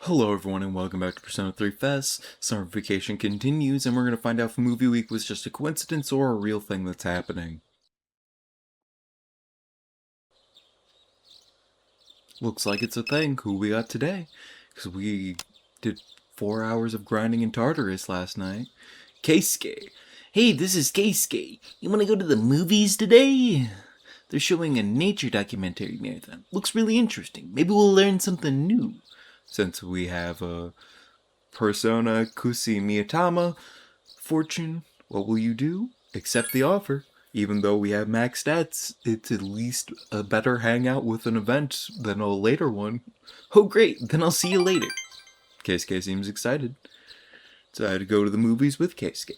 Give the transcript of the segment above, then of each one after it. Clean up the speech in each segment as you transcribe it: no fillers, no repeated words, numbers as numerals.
Hello everyone and welcome back to Persona 3 FES. Summer vacation continues and we're going to find out if movie week was just a coincidence or a real thing that's happening. Looks like it's a thing. Who we got today? Because we did 4 hours of grinding in Tartarus last night. Keisuke. Hey, this is Keisuke. You want to go to the movies today? They're showing a nature documentary marathon. Looks really interesting. Maybe we'll learn something new. Since we have a Persona Kusi Miyatama fortune, what will you do? Accept the offer. Even though we have max stats, it's at least a better hangout with an event than a later one. Oh great, then I'll see you later. Keisuke seems excited. So I had to go to the movies with Keisuke.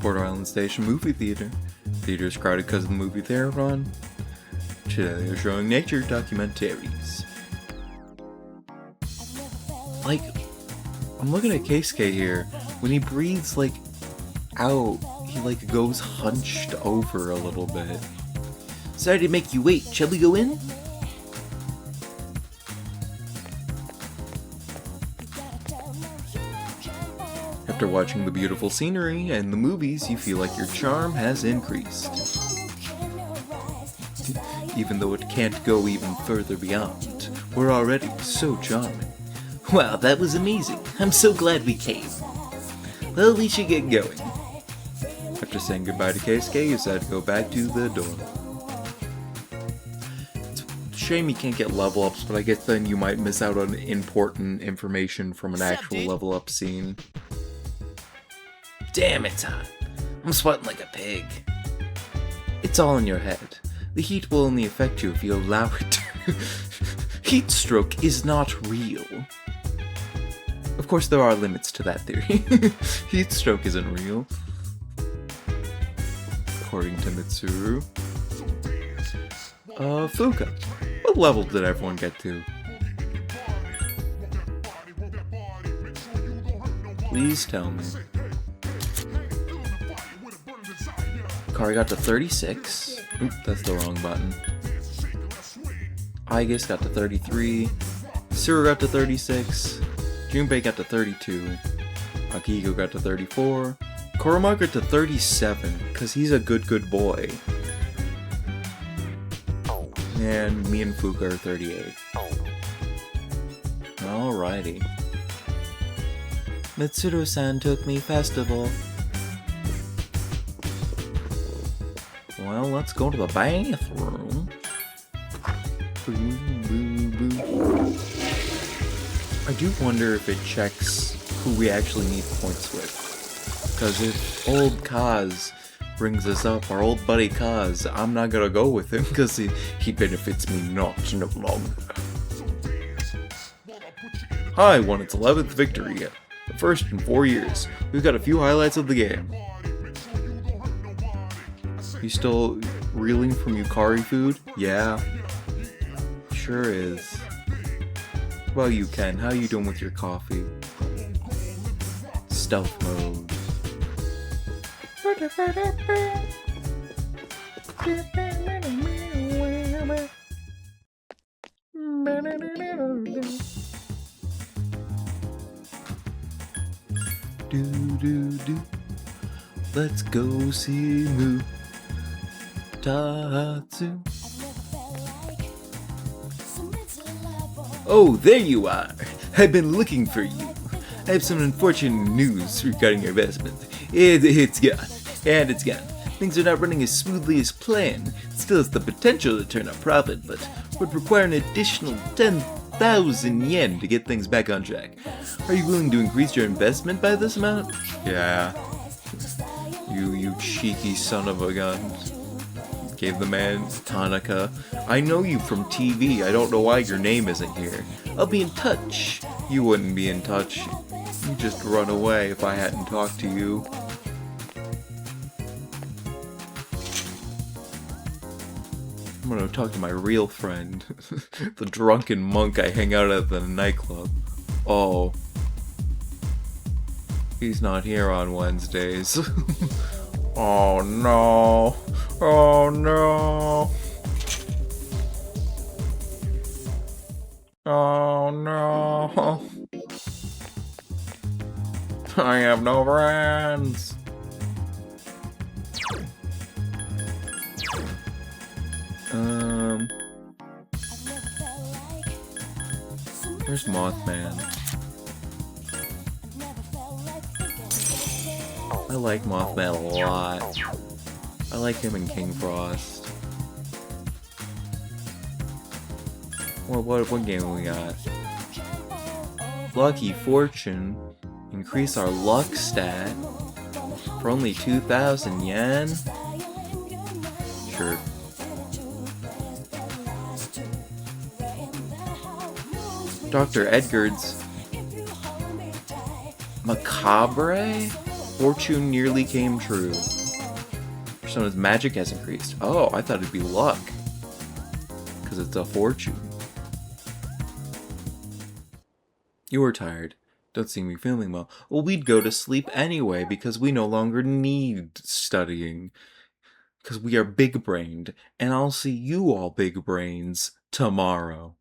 Port Island Station Movie Theater. Theater is crowded because of the movie they're on. Today they're showing nature documentaries. Like, I'm looking at Keisuke here. When he breathes, like, out, he, like, goes hunched over a little bit. Sorry to make you wait. Shall we go in? After watching the beautiful scenery and the movies, you feel like your charm has increased. Even though it can't go even further beyond. We're already so charming. Wow, that was amazing. I'm so glad we came. Well, we should get going. After saying goodbye to Keisuke, you decide to go back to the dorm. It's a shame you can't get level ups, but I guess then you might miss out on important information from an actual level up scene. Damn, it's hot. I'm sweating like a pig. It's all in your head. The heat will only affect you if you allow it to. Heat stroke is not real. Of course, there are limits to that theory. Heat stroke isn't real. According to Mitsuru. Fuka. What level did everyone get to? Please tell me. Kari got to 36. Oop, that's the wrong button. Aigis got to 33. Suru got to 36. Junpei got to 32. Akihiko got to 34. Koroma got to 37, because he's a good boy. And me and Fuka are 38. Alrighty. Mitsuru-san took me festival. Well, let's go to the bathroom. I do wonder if it checks who we actually need points with. Because if old Kaz brings us up, our old buddy Kaz, I'm not gonna go with him because he benefits me no longer. Hi, won its 11th victory yet. The first in 4 years. We've got a few highlights of the game. You still reeling from Yukari food? Yeah. Sure is. Well, you Ken, how you doing with your coffee? Stealth mode. Do. Let's go see Moo. Tatsu. Oh, there you are! I've been looking for you. I have some unfortunate news regarding your investment. It's gone. And it's gone. Things are not running as smoothly as planned. It still has the potential to turn a profit, but would require an additional 10,000 yen to get things back on track. Are you willing to increase your investment by this amount? Yeah. You cheeky son of a gun. Gave the man Tanaka. I know you from TV. I don't know why your name isn't here. I'll be in touch. You wouldn't be in touch. You'd just run away if I hadn't talked to you. I'm gonna talk to my real friend. The drunken monk I hang out at the nightclub. Oh. He's not here on Wednesdays. Oh no. Oh no. Oh no. I have no friends. Where's Mothman? I like Mothman a lot. I like him in King Frost. What game we got? Lucky Fortune. Increase our luck stat for only 2,000 yen? Sure. Dr. Edgar's Macabre? Fortune nearly came true. Persona's magic has increased. Oh, I thought it'd be luck. Because it's a fortune. You were tired. Don't see me feeling well. Well, we'd go to sleep anyway because we no longer need studying. Because we are big-brained. And I'll see you all big brains tomorrow.